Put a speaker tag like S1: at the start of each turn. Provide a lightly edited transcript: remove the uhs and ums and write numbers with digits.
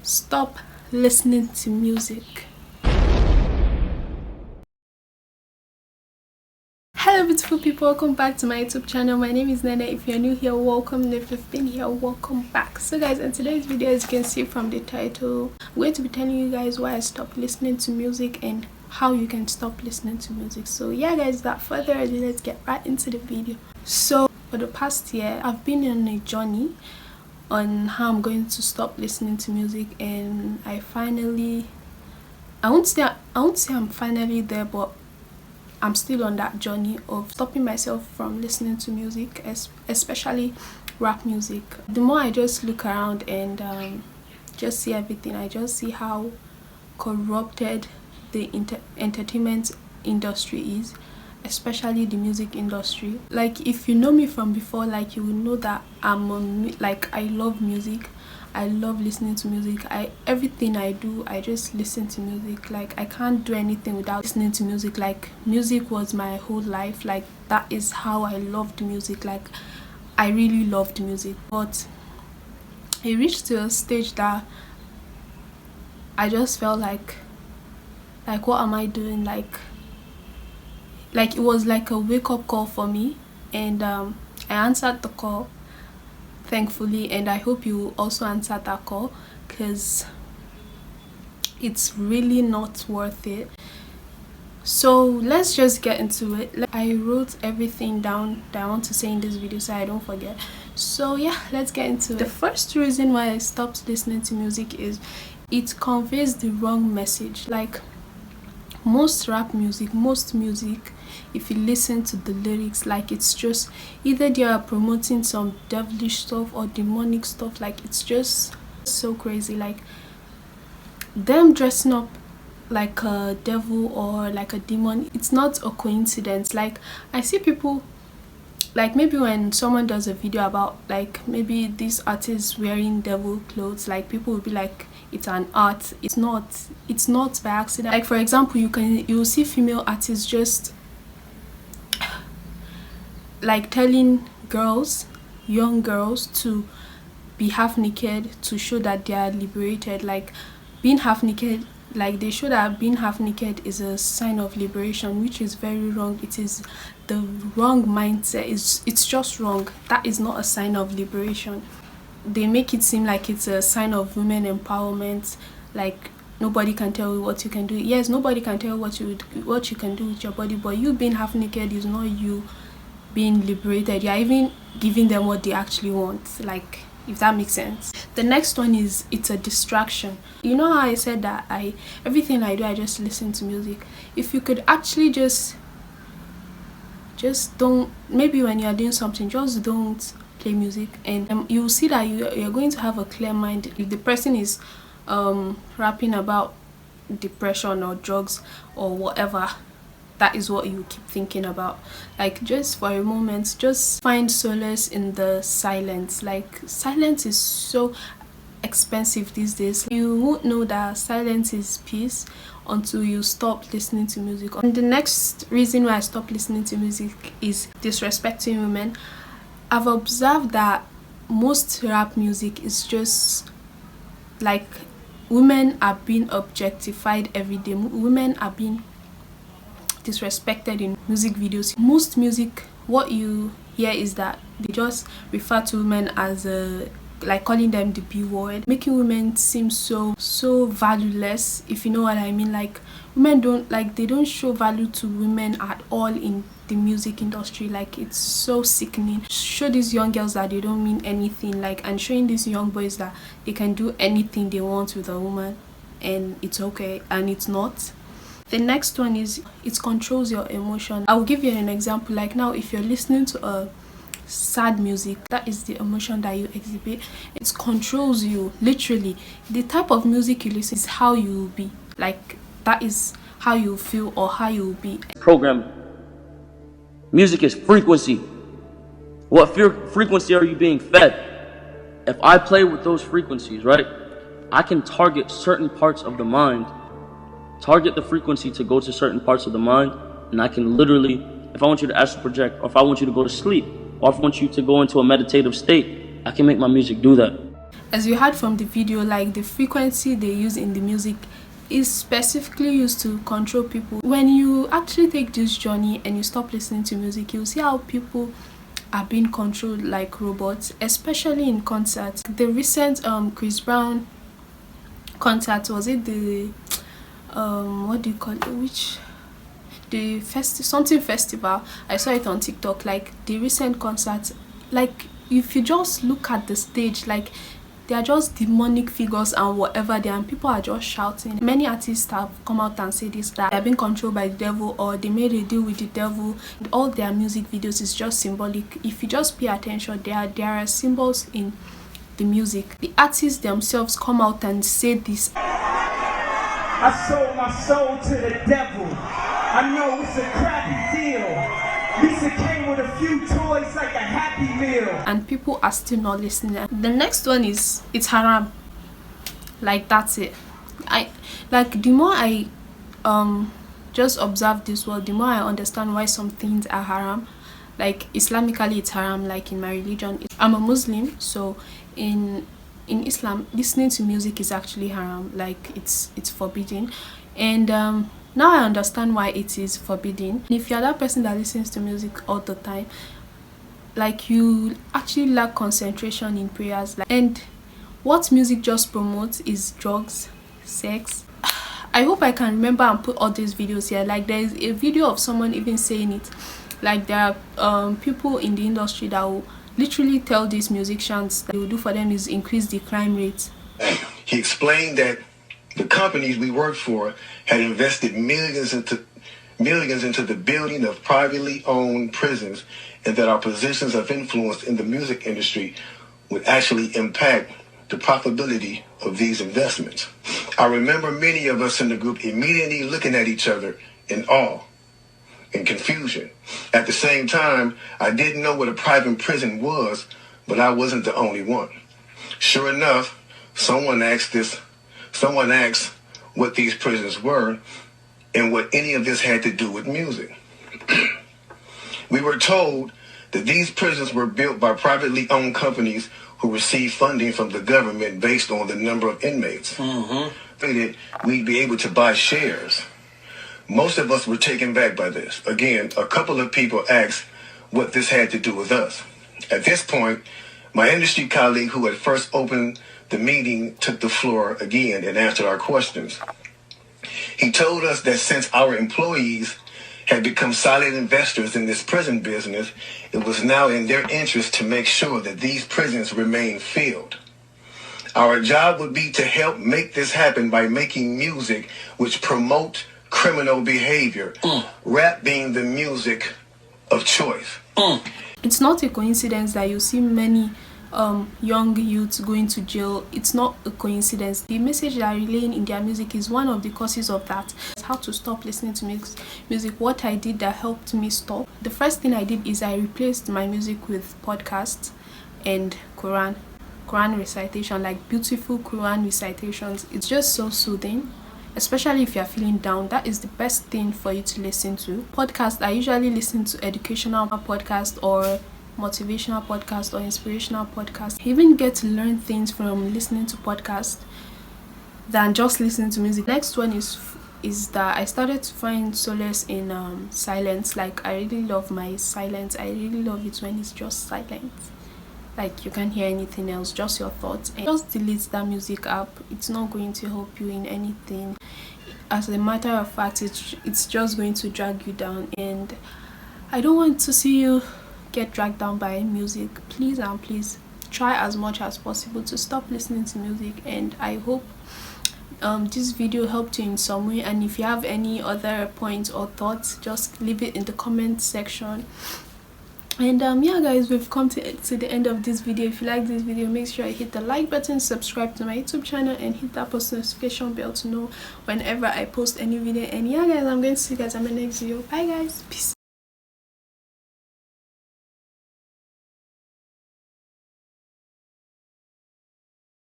S1: Stop listening to music. Hello beautiful people, welcome back to my YouTube channel. My name is Nene. If you're new here, welcome, and if you've been here, welcome back. So guys, in today's video, as you can see from the title, I'm going to be telling you guys why I stopped listening to music and how you can stop listening to music. So yeah guys, without further ado, let's get right into the video. So for the past year, I've been on a journey on how I'm going to stop listening to music, and I won't say I'm finally there, but I'm still on that journey of stopping myself from listening to music, especially rap music. The more I just look around and just see everything, I just see how corrupted the entertainment industry is, especially the music industry. Like, if you know me from before, like, you will know that I love music. I love listening to music. Everything I do, I just listen to music. Like, I can't do anything without listening to music. Like, music was my whole life. Like, that is how I loved music. Like, I really loved music. But it reached to a stage that I just felt like what am I doing? Like it was like a wake-up call for me, and I answered the call, thankfully, and I hope you also answered that call, because it's really not worth it. So let's just get into it. I wrote everything down that I want to say in this video so I don't forget. So yeah, let's get into it. The first reason why I stopped listening to music is it conveys the wrong message. Like, most rap music, most music, if you listen to the lyrics, like, it's just either they are promoting some devilish stuff or demonic stuff. Like, it's just so crazy. Like, them dressing up like a devil or like a demon, it's not a coincidence. Like, I see people, like, maybe when someone does a video about, like, maybe this artist wearing devil clothes, like, people will be like, it's an art. It's not by accident. Like, for example, you'll see female artists just like telling girls, young girls, to be half naked to show that they are liberated. Like, being half naked, like, they show that being half naked is a sign of liberation, which is very wrong. It is the wrong mindset. It's just wrong. That is not a sign of liberation. They make it seem like it's a sign of women empowerment. Like, nobody can tell you what you can do. Yes, nobody can tell what you can do with your body, but you being half naked is not you being liberated. You're even giving them what they actually want, like, if that makes sense. The next one is, it's a distraction. You know how I said that everything I do, I just listen to music? If you could actually just don't, maybe when you're doing something, just don't play music, and you'll see that you're going to have a clear mind. If the person is rapping about depression or drugs or whatever, that is what you keep thinking about. Like, just for a moment, just find solace in the silence. Like, silence is so expensive these days. You won't know that silence is peace until you stop listening to music. And the next reason why I stopped listening to music is disrespecting women. I've observed that most rap music is just like, women are being objectified every day. Women are being disrespected in music videos. Most music, what you hear is that they just refer to women as like, calling them the B word, making women seem so valueless, if you know what I mean. Like, women they don't show value to women at all in the music industry. Like, it's so sickening. Show these young girls that they don't mean anything, like, and showing these young boys that they can do anything they want with a woman and it's okay, and it's not. The next one is, it controls your emotion. I'll give you an example. Like, now, if you're listening to a sad music, that is the emotion that you exhibit. It controls you, literally. The type of music you listen is how you will be. Like, that is how you feel or how you will be.
S2: Programming. Music is frequency. What frequency are you being fed? If I play with those frequencies, right, I can target certain parts of the mind, target the frequency to go to certain parts of the mind, and I can literally, if I want you to astral project, or if I want you to go to sleep, or if I want you to go into a meditative state, I can make my music do that.
S1: As you heard from the video, like the frequency they use in the music is specifically used to control people. When you actually take this journey and you stop listening to music, you'll see how people are being controlled like robots, especially in concerts. The recent Chris Brown concert, was it the what do you call it, which the something festival? I saw it on TikTok. Like the recent concert, like if you just look at the stage, like they are just demonic figures and whatever they are, and people are just shouting. Many artists have come out and said this, that they are being controlled by the devil, or they made a deal with the devil. And all their music videos is just symbolic. If you just pay attention, there are symbols in the music. The artists themselves come out and say this.
S3: I sold my soul to the devil. I know it's a crappy deal. Lisa came with a few toys like a Happy Meal.
S1: And people are still not listening. The next one is, it's haram. Like that's it. The more I just observe this world, the more I understand why some things are haram. Like Islamically it's haram. Like in my religion, I'm a Muslim, so in Islam, listening to music is actually haram. Like it's forbidden. And now I understand why it is forbidden. If you're that person that listens to music all the time, like you actually lack concentration in prayers. And what music just promotes is drugs, sex. I hope I can remember and put all these videos here. Like there is a video of someone even saying it. Like there are people in the industry that will literally tell these musicians that they will do for them is increase the crime rate.
S4: He explained that the companies we worked for had invested millions into the building of privately owned prisons, and that our positions of influence in the music industry would actually impact the profitability of these investments. I remember many of us in the group immediately looking at each other in awe and confusion. At the same time, I didn't know what a private prison was, but I wasn't the only one. Sure enough, someone asked what these prisons were and what any of this had to do with music. We were told that these prisons were built by privately owned companies who received funding from the government based on the number of inmates. That we'd be able to buy shares. Most of us were taken back by this. Again, a couple of people asked what this had to do with us. At this point, my industry colleague who had first opened the meeting took the floor again and answered our questions. He told us that since our employees had become silent investors in this prison business, it was now in their interest to make sure that these prisons remain filled. Our job would be to help make this happen by making music which promote criminal behavior, rap being the music of choice.
S1: It's not a coincidence that you see many young youths going to jail. It's not a coincidence. The message they are relaying in their music is one of the causes of that. How to stop listening to music. What I did that helped me stop, the first thing I did is I replaced my music with podcasts and Quran recitation, like beautiful Quran recitations. It's just so soothing, especially if you're feeling down. That is the best thing for you to listen to. Podcast, I usually listen to educational podcast or motivational podcast or inspirational podcast. You even get to learn things from listening to podcasts than just listening to music. Next one is that I started to find solace in silence. Like I really love my silence. I really love it when it's just silent. Like you can't hear anything else, just your thoughts. And just delete that music app. It's not going to help you in anything. As a matter of fact, it's just going to drag you down, and I don't want to see you get dragged down by music. Please and please try as much as possible to stop listening to music. And I hope this video helped you in some way, and if you have any other points or thoughts, just leave it in the comment section. And yeah guys, we've come to the end of this video. If you like this video, make sure you hit the like button, subscribe to my YouTube channel, and hit that post notification bell to know whenever I post any video. And yeah guys, I'm going to see you guys in my next video. Bye guys, peace.